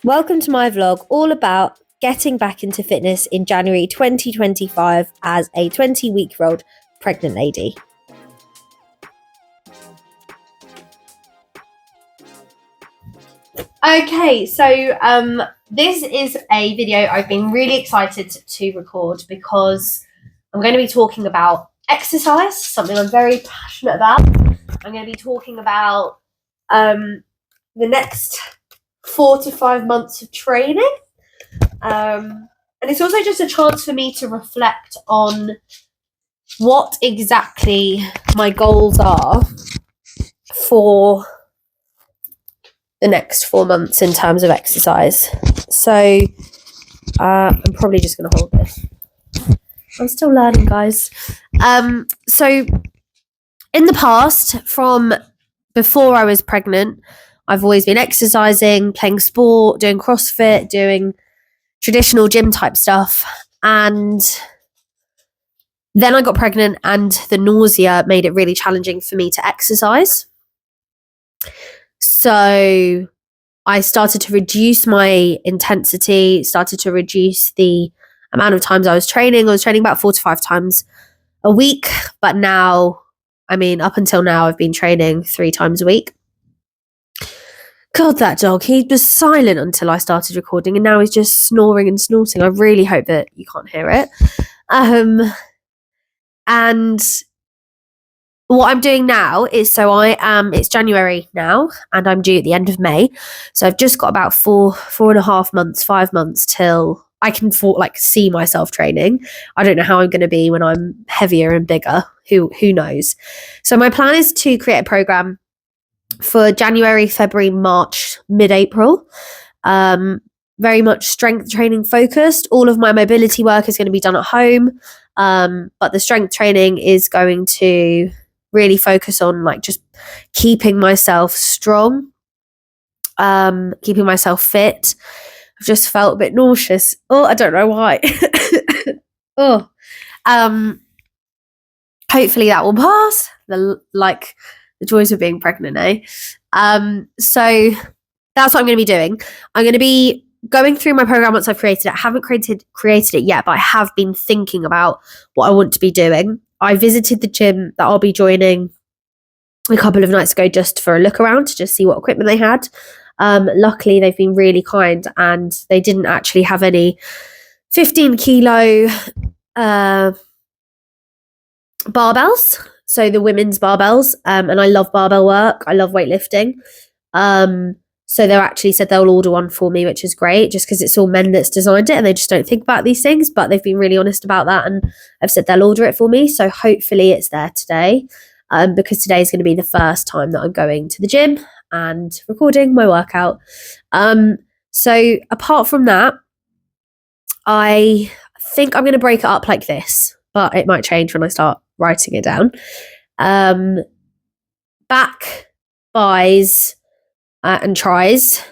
Welcome to my vlog all about getting back into fitness in January 2025 as a 20-week-old pregnant lady. Okay, so this is a video I've been really excited to record because I'm going to be talking about exercise, something I'm very passionate about. I'm going to be talking about the next 4 to 5 months of training. And it's also just a chance for me to reflect on what exactly my goals are for the next 4 months in terms of exercise. So I'm probably just going to hold this. I'm still learning, guys. So in the past, from before I was pregnant, I've always been exercising, playing sport, doing CrossFit, doing traditional gym type stuff. And then I got pregnant and the nausea made it really challenging for me to exercise. So I started to reduce my intensity, started to reduce the amount of times I was training. I was training about 4 to 5 times a week. But now, up until now, I've been training 3 times a week. God, that dog, he was silent until I started recording and now he's just snoring and snorting. I really hope that you can't hear it. And what I'm doing now is, it's January now and I'm due at the end of May. So I've just got about 4.5 months, 5 months till I can see myself training. I don't know how I'm going to be when I'm heavier and bigger. Who knows? So my plan is to create a program for January, February, March, mid-April. Very much strength training focused. All of my mobility work is going to be done at home. But the strength training is going to really focus on just keeping myself strong, keeping myself fit. I've just felt a bit nauseous. Oh, I don't know why. Hopefully that will pass. The joys of being pregnant, eh? So that's what I'm going to be doing. I'm going to be going through my program once I've created it. I haven't created it yet, but I have been thinking about what I want to be doing. I visited the gym that I'll be joining a couple of nights ago just for a look around to just see what equipment they had. Luckily, they've been really kind and they didn't actually have any 15 kilo barbells. So the women's barbells, and I love barbell work. I love weightlifting. So they actually said they'll order one for me, which is great, just because it's all men that's designed it and they just don't think about these things. But they've been really honest about that and have said they'll order it for me. So hopefully it's there today, because today is going to be the first time that I'm going to the gym and recording my workout. So apart from that, I think I'm going to break it up like this, but it might change when I start writing it down. Back, buys, and tries.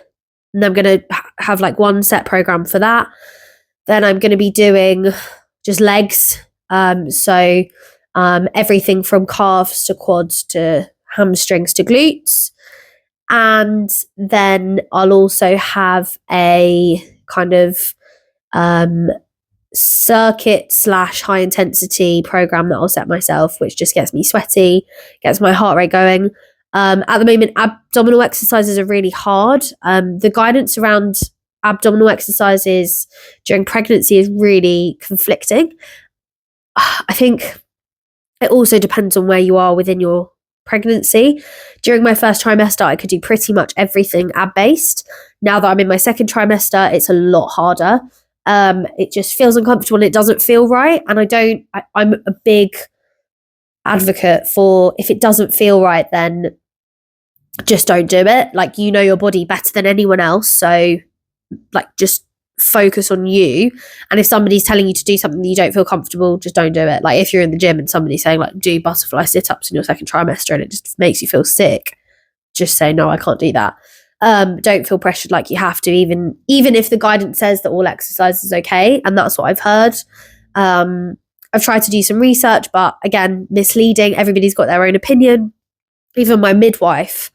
And I'm going to have one set program for that. Then I'm going to be doing just legs. So everything from calves to quads to hamstrings to glutes. And then I'll also have a kind of circuit / high intensity program that I'll set myself, which just gets me sweaty, gets my heart rate going. At the moment, abdominal exercises are really hard. The guidance around abdominal exercises during pregnancy is really conflicting. I think it also depends on where you are within your pregnancy. During my first trimester, I could do pretty much everything ab-based. Now that I'm in my second trimester, it's a lot harder. It just feels uncomfortable and it doesn't feel right. And I'm a big advocate for, if it doesn't feel right, then just don't do it. You know your body better than anyone else. So just focus on you. And if somebody's telling you to do something that you don't feel comfortable, just don't do it. If you're in the gym and somebody's saying do butterfly sit-ups in your second trimester and it just makes you feel sick, just say, no, I can't do that. Don't feel pressured like you have to, even if the guidance says that all exercise is okay. And that's what I've heard. I've tried to do some research, but again, misleading. Everybody's got their own opinion. Even my midwife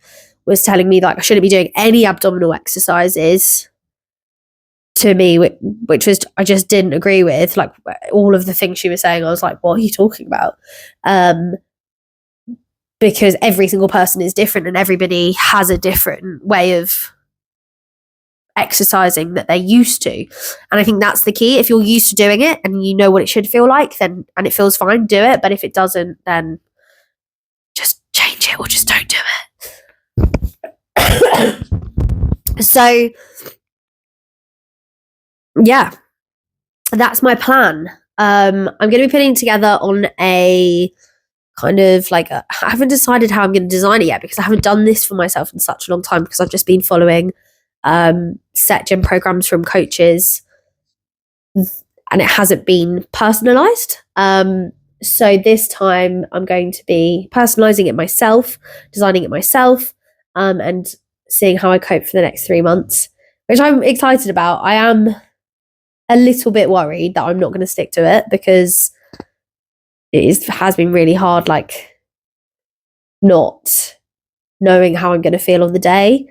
was telling me I shouldn't be doing any abdominal exercises to me, which was I just didn't agree with. Like all of the things she was saying, I was like, what are you talking about? Because every single person is different and everybody has a different way of exercising that they're used to. And I think that's the key. If you're used to doing it and you know what it should feel like, then and it feels fine, do it. But if it doesn't, then just change it or just don't do it. So yeah, that's my plan. I'm going to be putting together on a kind of like I haven't decided how I'm going to design it yet because I haven't done this for myself in such a long time because I've just been following set gym programs from coaches and it hasn't been personalized. So this time I'm going to be personalizing it myself, designing it myself, and seeing how I cope for the next 3 months, which I'm excited about. I am a little bit worried that I'm not going to stick to it because has been really hard, like not knowing how I'm going to feel on the day.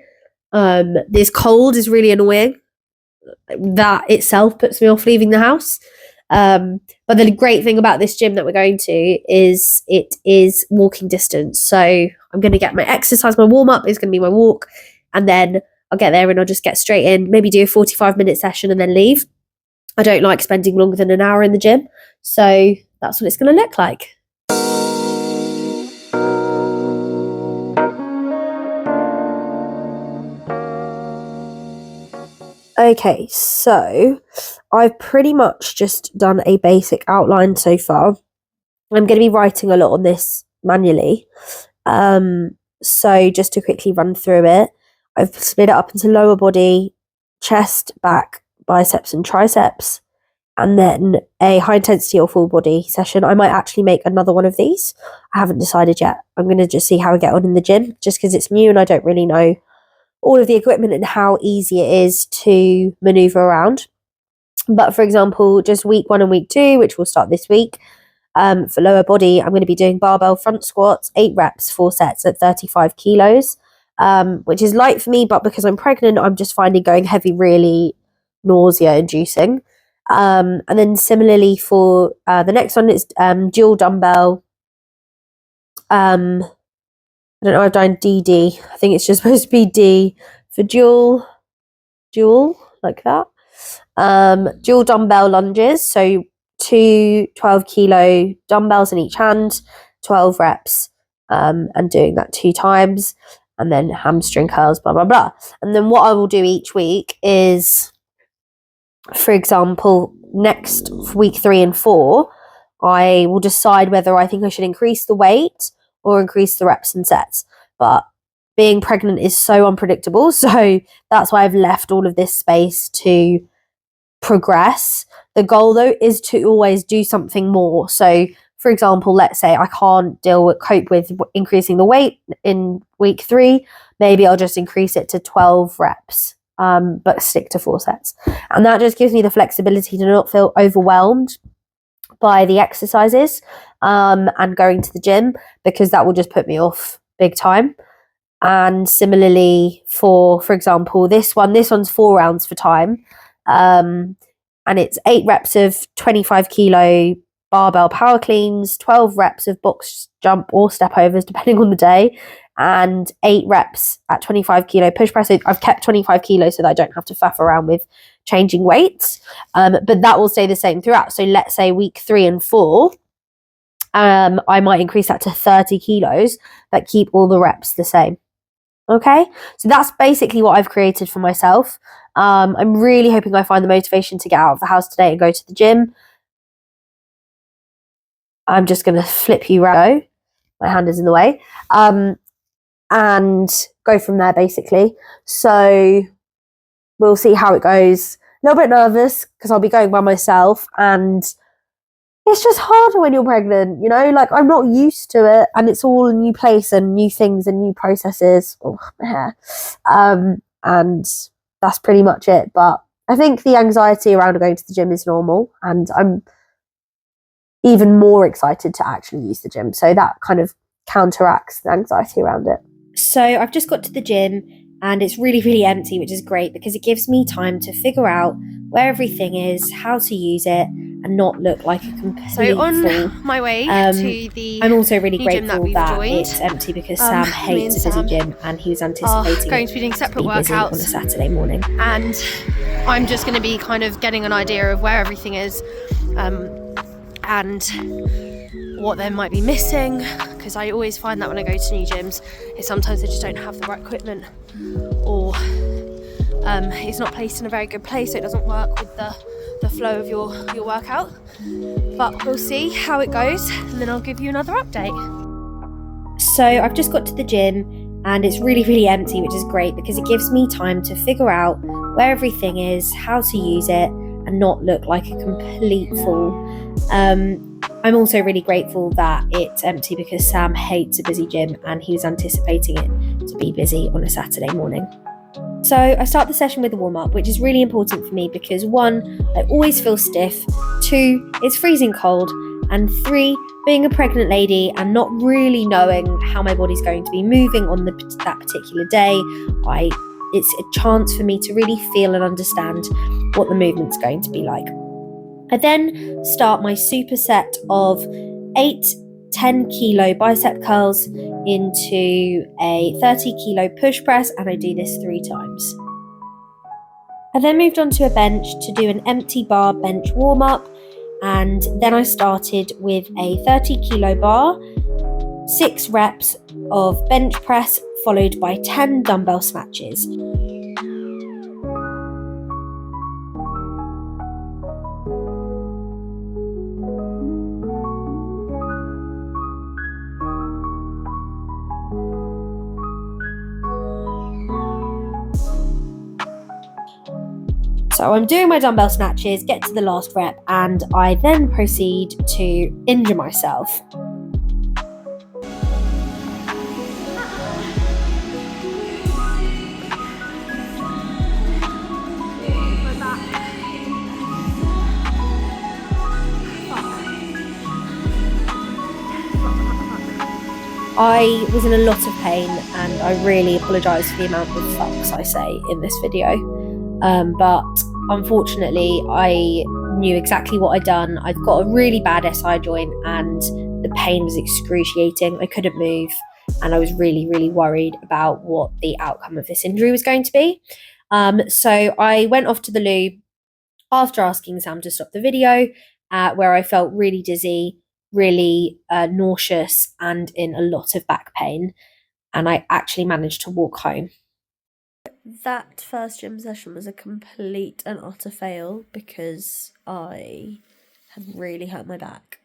This cold is really annoying. That itself puts me off leaving the house. But the great thing about this gym that we're going to is it is walking distance. So I'm going to get my exercise, my warm up is going to be my walk, and then I'll get there and I'll just get straight in, maybe do a 45-minute session and then leave. I don't like spending longer than an hour in the gym. So that's what it's going to look like. Okay, so I've pretty much just done a basic outline so far. I'm going to be writing a lot on this manually. So just to quickly run through it, I've split it up into lower body, chest, back, biceps and triceps, and then a high intensity or full body session. I might actually make another one of these. I haven't decided yet. I'm going to just see how I get on in the gym just because it's new and I don't really know all of the equipment and how easy it is to maneuver around. But for example, just week 1 and week 2, which will start this week, for lower body, I'm going to be doing barbell front squats, 8 reps, 4 sets at 35 kilos, which is light for me, but because I'm pregnant, I'm just finding going heavy really nausea inducing. And then similarly for the next one, it's dual dumbbell. I don't know, I've done DD. I think it's just supposed to be D for dual, like that. Dual dumbbell lunges. So 2 12-kilo dumbbells in each hand, 12 reps, and doing that 2 times. And then hamstring curls, blah, blah, blah. And then what I will do each week is, for example, next week 3 and 4, I will decide whether I think I should increase the weight or increase the reps and sets. But being pregnant is so unpredictable. So that's why I've left all of this space to progress. The goal though is to always do something more. So for example, let's say I can't cope with increasing the weight in week 3. Maybe I'll just increase it to 12 reps, but stick to 4 sets. And that just gives me the flexibility to not feel overwhelmed by the exercises and going to the gym, because that will just put me off big time. And similarly for example, this one's 4 rounds for time, and it's 8 reps of 25-kilo barbell power cleans, 12 reps of box jump or step overs depending on the day, and 8 reps at 25-kilo push press. So I've kept 25 kilos so that I don't have to faff around with changing weights, but that will stay the same throughout. So let's say week 3 and 4, I might increase that to 30 kilos, but keep all the reps the same. Okay, so that's basically what I've created for myself. I'm really hoping I find the motivation to get out of the house today and go to the gym. I'm just going to flip you around. My hand is in the way. And go from there, basically. So we'll see how it goes. A little bit nervous because I'll be going by myself, and it's just harder when you're pregnant, you know? Like, I'm not used to it, and it's all a new place and new things and new processes. Oh, my hair. And that's pretty much it. But I think the anxiety around going to the gym is normal, and I'm even more excited to actually use the gym. So that kind of counteracts the anxiety around it. So I've just got to the gym and it's really, really empty, which is great because it gives me time to figure out where everything is, how to use it, and not look like a complete So on fool. my way to the I'm also really new gym grateful that that we've joined, it's empty because Sam me and hates a busy Sam gym, and he was are anticipating going to be doing separate busy on a workouts, Saturday morning. and I'm just going to be kind of getting an idea of where everything is, and what there might be missing, because I always find that when I go to new gyms, is sometimes they just don't have the right equipment, or it's not placed in a very good place, so it doesn't work with the flow of your workout. But we'll see how it goes, and then I'll give you another update. So I've just got to the gym, and it's really, really empty, which is great because it gives me time to figure out where everything is, how to use it, and not look like a complete fool. I'm also really grateful that it's empty because Sam hates a busy gym, and he was anticipating it to be busy on a Saturday morning. So I start the session with a warm-up, which is really important for me because 1, I always feel stiff, 2, it's freezing cold, and 3, being a pregnant lady and not really knowing how my body's going to be moving on that particular day, it's a chance for me to really feel and understand what the movement's going to be like. I then start my superset of 8 10 kilo bicep curls into a 30 kilo push press, and I do this 3 times. I then moved on to a bench to do an empty bar bench warm up, and then I started with a 30 kilo bar, 6 reps of bench press, followed by 10 dumbbell snatches. So I'm doing my dumbbell snatches, get to the last rep, and I then proceed to injure myself. I was in a lot of pain, and I really apologise for the amount of fucks I say in this video. But unfortunately, I knew exactly what I'd done. I've got a really bad SI joint, and the pain was excruciating. I couldn't move, and I was really, really worried about what the outcome of this injury was going to be. So I went off to the loo after asking Sam to stop the video, where I felt really dizzy, really nauseous, and in a lot of back pain. And I actually managed to walk home. That first gym session was a complete and utter fail because I had really hurt my back.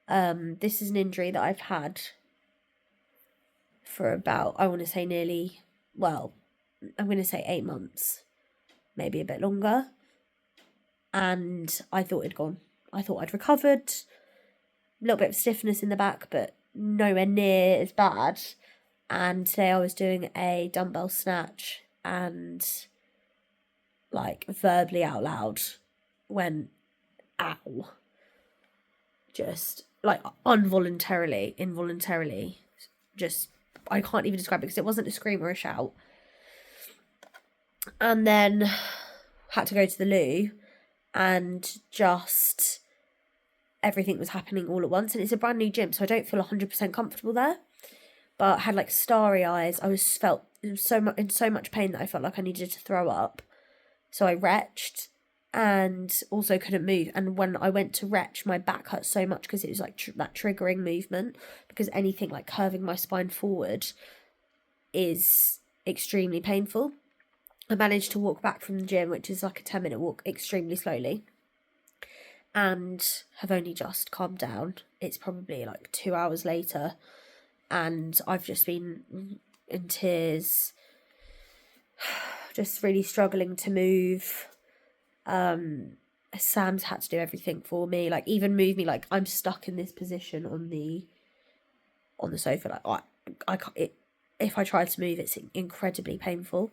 This is an injury that I've had for about, I want to say I'm going to say 8 months, maybe a bit longer. And I thought it'd gone. I thought I'd recovered. A little bit of stiffness in the back, but nowhere near as bad. And today I was doing a dumbbell snatch, and like verbally out loud went, ow. Just like involuntarily, just, I can't even describe it because it wasn't a scream or a shout. And then had to go to the loo, and just everything was happening all at once. And it's a brand new gym, so I don't feel 100% comfortable there. But I had like starry eyes. I felt in so much pain that I felt like I needed to throw up. So I retched and also couldn't move. And when I went to retch, my back hurt so much because it was like that triggering movement. Because anything like curving my spine forward is extremely painful. I managed to walk back from the gym, which is like a 10-minute walk, extremely slowly. And have only just calmed down. It's probably like 2 hours later. And I've just been in tears, just really struggling to move. Sam's had to do everything for me, like even move me. Like I'm stuck in this position on the sofa. Like I can't. If I try to move, it's incredibly painful.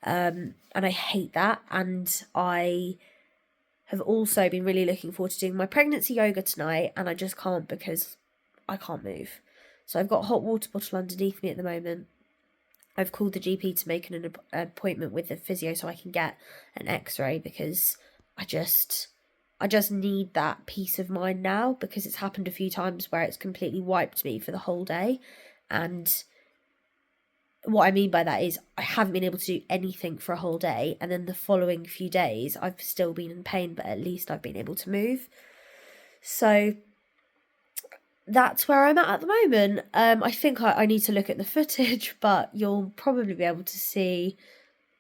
And I hate that. And I have also been really looking forward to doing my pregnancy yoga tonight, and I just can't because I can't move. So I've got a hot water bottle underneath me at the moment, I've called the GP to make an appointment with the physio so I can get an x-ray, because I just need that peace of mind now, because it's happened a few times where it's completely wiped me for the whole day. And what I mean by that is I haven't been able to do anything for a whole day, and then the following few days I've still been in pain, but at least I've been able to move. So that's where I'm at the moment. I think I need to look at the footage, but you'll probably be able to see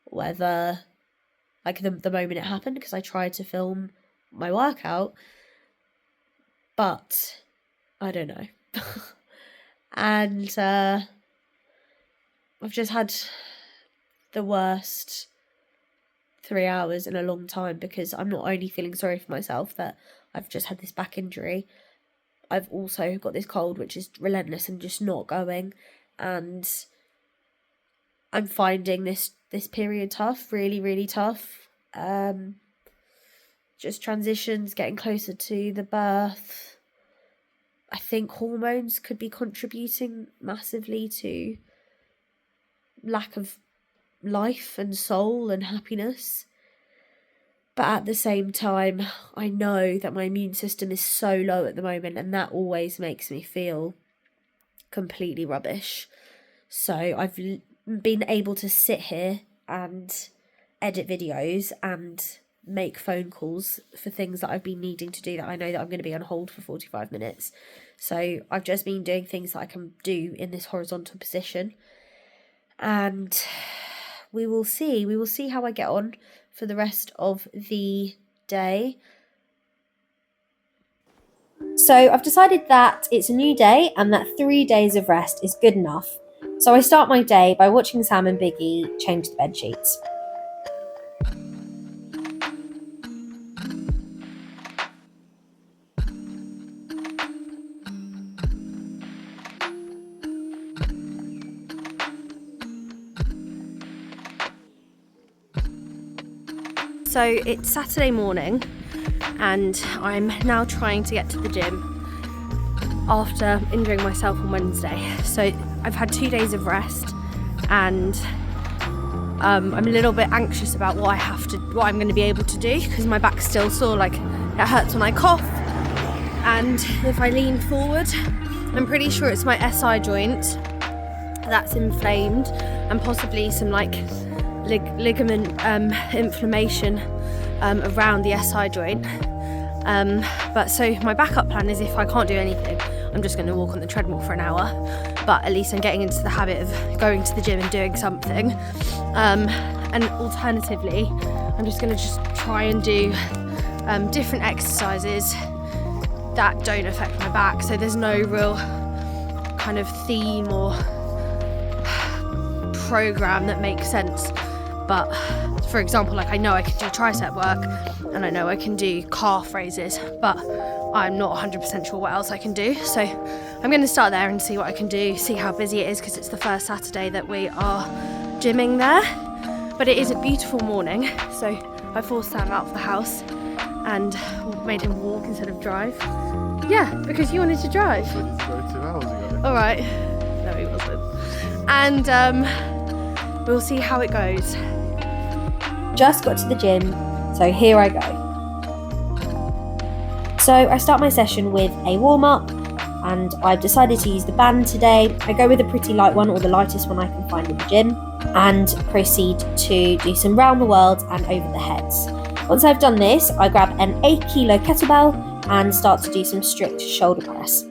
whether, like, the moment it happened, because I tried to film my workout, but I don't know. And I've just had the worst 3 hours in a long time, because I'm not only feeling sorry for myself that I've just had this back injury, I've also got this cold which is relentless and just not going, and I'm finding this period tough, really, really tough. Just transitions, getting closer to the birth. I think hormones could be contributing massively to lack of life and soul and happiness. But at the same time, I know that my immune system is so low at the moment, and that always makes me feel completely rubbish. So I've been able to sit here and edit videos and make phone calls for things that I've been needing to do that I know that I'm going to be on hold for 45 minutes. So I've just been doing things that I can do in this horizontal position. And we will see how I get on for the rest of the day. So I've decided that it's a new day and that 3 days of rest is good enough. So I start my day by watching Sam and Biggie change the bed sheets. So it's Saturday morning and I'm now trying to get to the gym after injuring myself on Wednesday. So I've had 2 days of rest, and I'm a little bit anxious about what I'm going to be able to do, because my back's still sore, like it hurts when I cough, and if I lean forward, I'm pretty sure it's my SI joint that's inflamed, and possibly some like ligament inflammation around the SI joint. But so my backup plan is, if I can't do anything, I'm just going to walk on the treadmill for an hour, but at least I'm getting into the habit of going to the gym and doing something. And alternatively, I'm just going to try and do different exercises that don't affect my back. So there's no real kind of theme or program that makes sense. But for example, like I know I can do tricep work and I know I can do calf raises, but I'm not 100% sure what else I can do. So I'm going to start there and see what I can do, see how busy it is, because it's the first Saturday that we are gymming there. But it is a beautiful morning, so I forced Sam out of the house and made him walk instead of drive. Yeah, because you wanted to drive. I wanted to go 2 hours ago. All right. No, he wasn't. And we'll see how it goes. Just got to the gym, so here I go. So I start my session with a warm-up, and I've decided to use the band today. I go with a pretty light one, or the lightest one I can find in the gym, and proceed to do some round the world and over the heads. Once I've done this, I grab an 8 kilo kettlebell and start to do some strict shoulder press.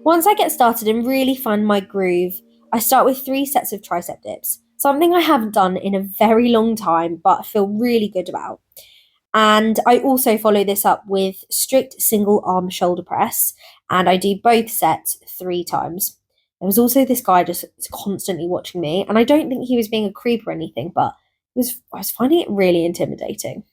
Once I get started and really find my groove, I start with 3 sets of tricep dips, something I haven't done in a very long time, but feel really good about. And I also follow this up with strict single arm shoulder press, and I do both sets 3 times. There was also this guy just constantly watching me, and I don't think he was being a creep or anything, but I was finding it really intimidating.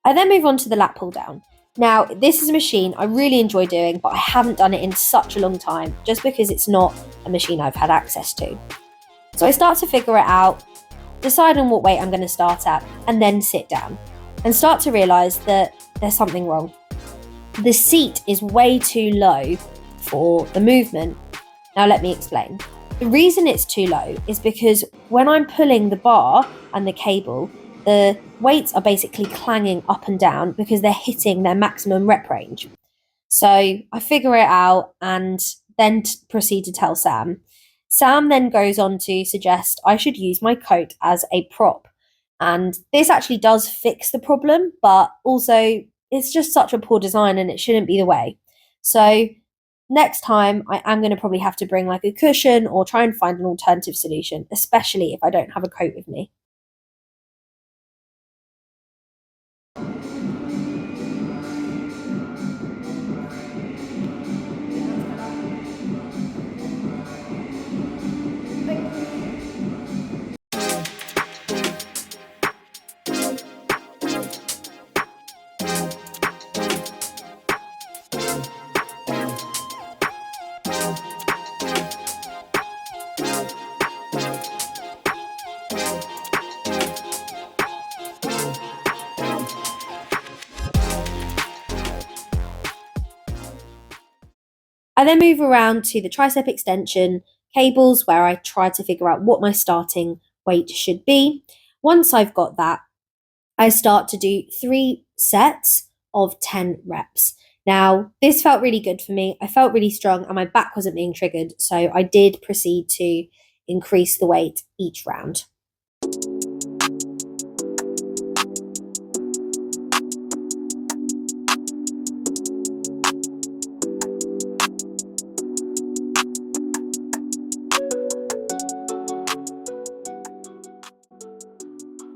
I then move on to the lat pull down. Now, this is a machine I really enjoy doing, but I haven't done it in such a long time, just because it's not a machine I've had access to. So I start to figure it out, decide on what weight I'm going to start at, and then sit down and start to realise that there's something wrong. The seat is way too low for the movement. Now let me explain. The reason it's too low is because when I'm pulling the bar and the cable, the weights are basically clanging up and down because they're hitting their maximum rep range. So I figure it out and then proceed to tell Sam. Sam then goes on to suggest I should use my coat as a prop. And this actually does fix the problem, but also it's just such a poor design and it shouldn't be the way. So next time I am going to probably have to bring like a cushion or try and find an alternative solution, especially if I don't have a coat with me. I then move around to the tricep extension cables where I try to figure out what my starting weight should be. Once I've got that, I start to do 3 sets of 10 reps. Now, this felt really good for me. I felt really strong and my back wasn't being triggered, so I did proceed to increase the weight each round.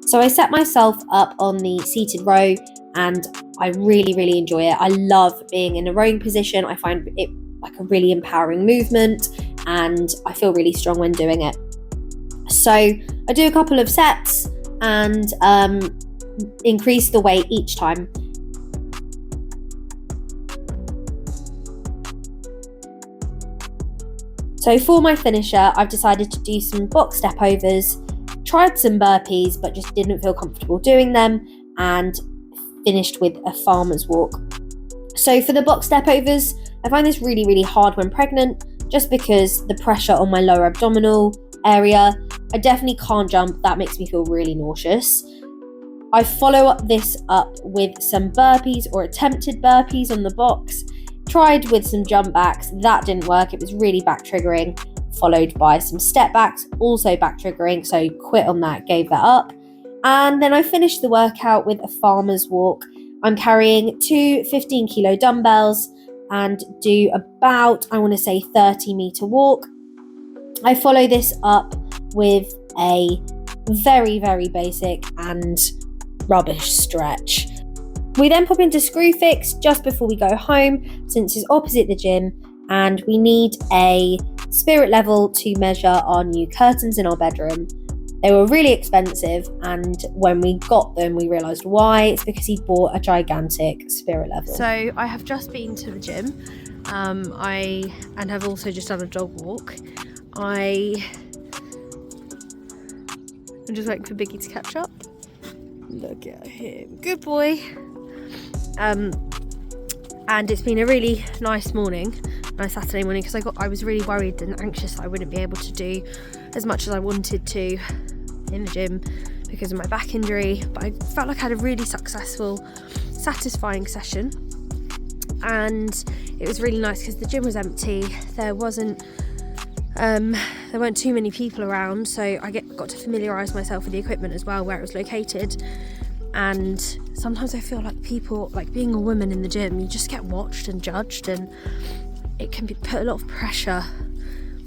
So I set myself up on the seated row and I really, really enjoy it. I love being in a rowing position. I find it like a really empowering movement and I feel really strong when doing it. So I do a couple of sets and increase the weight each time. So for my finisher, I've decided to do some box step overs, tried some burpees, but just didn't feel comfortable doing them, and finished with a farmer's walk. So for the box step overs, I find this really, really hard when pregnant, just because the pressure on my lower abdominal area, I definitely can't jump. That makes me feel really nauseous. I follow this up with some burpees or attempted burpees on the box, tried with some jump backs, that didn't work, it was really back triggering, followed by some step backs, also back triggering, so quit on that, gave that up. And then I finished the workout with a farmer's walk. I'm carrying 2 15-kilo dumbbells and do about, I want to say, 30-meter walk. I follow this up with a very, very basic and rubbish stretch. We then pop into Screwfix just before we go home, since it's opposite the gym, and we need a spirit level to measure our new curtains in our bedroom. They were really expensive, and when we got them, we realised why. It's because he bought a gigantic spirit level. So I have just been to the gym, and have also just done a dog walk. I'm just waiting for Biggie to catch up. Look at him, good boy. And it's been a really nice morning, nice Saturday morning, because I was really worried and anxious that I wouldn't be able to do as much as I wanted to in the gym because of my back injury. But I felt like I had a really successful, satisfying session, and it was really nice because the gym was empty. There weren't too many people around, so I got to familiarise myself with the equipment as well, where it was located. And sometimes I feel like people, like being a woman in the gym, you just get watched and judged, and it can put a lot of pressure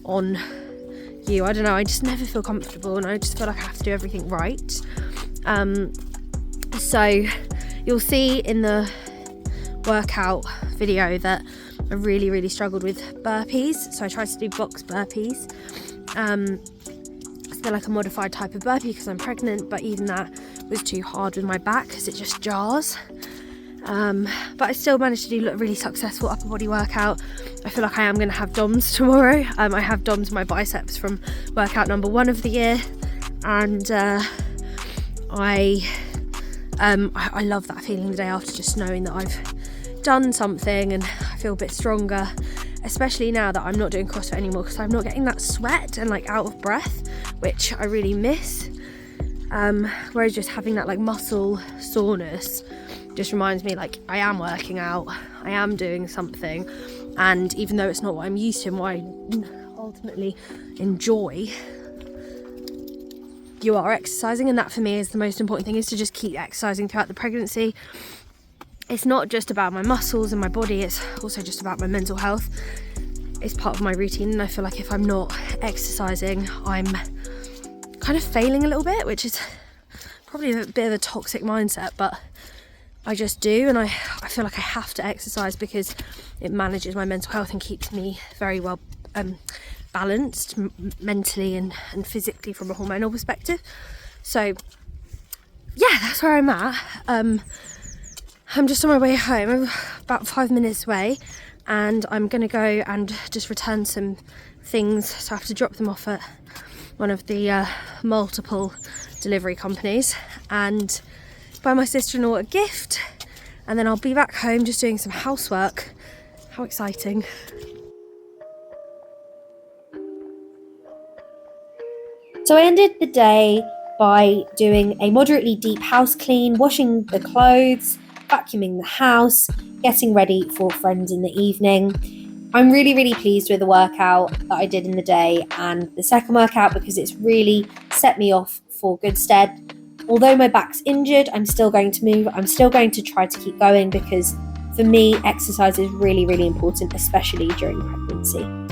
on you. I don't know, I just never feel comfortable, and I just feel like I have to do everything right. So you'll see in the workout video that I really, really struggled with burpees. So I tried to do box burpees. They're like a modified type of burpee because I'm pregnant, but even that was too hard with my back because it just jars. But I still managed to do a really successful upper body workout. I feel like I am going to have DOMs tomorrow. I have DOMs in my biceps from workout number 1 of the year, and I love that feeling the day after, just knowing that I've done something and I feel a bit stronger, especially now that I'm not doing CrossFit anymore, because I'm not getting that sweat and like out of breath, which I really miss. Whereas just having that like muscle soreness just reminds me like I am working out, I am doing something, and even though it's not what I'm used to and what I ultimately enjoy, you are exercising, and that for me is the most important thing, is to just keep exercising throughout the pregnancy. It's not just about my muscles and my body, it's also just about my mental health. It's part of my routine, and I feel like if I'm not exercising, I'm kind of failing a little bit, which is probably a bit of a toxic mindset, but I just do, and I feel like I have to exercise because it manages my mental health and keeps me very well balanced mentally and physically from a hormonal perspective. So yeah, that's where I'm at. I'm just on my way home. I'm about 5 minutes away, and I'm gonna go and just return some things, so I have to drop them off at one of the multiple delivery companies and buy my sister-in-law a gift, and then I'll be back home just doing some housework. How exciting. So I ended the day by doing a moderately deep house clean, washing the clothes, vacuuming the house, getting ready for friends in the evening. I'm really, really pleased with the workout that I did in the day and the second workout, because it's really set me off for good stead. Although my back's injured, I'm still going to move. I'm still going to try to keep going, because for me, exercise is really, really important, especially during pregnancy.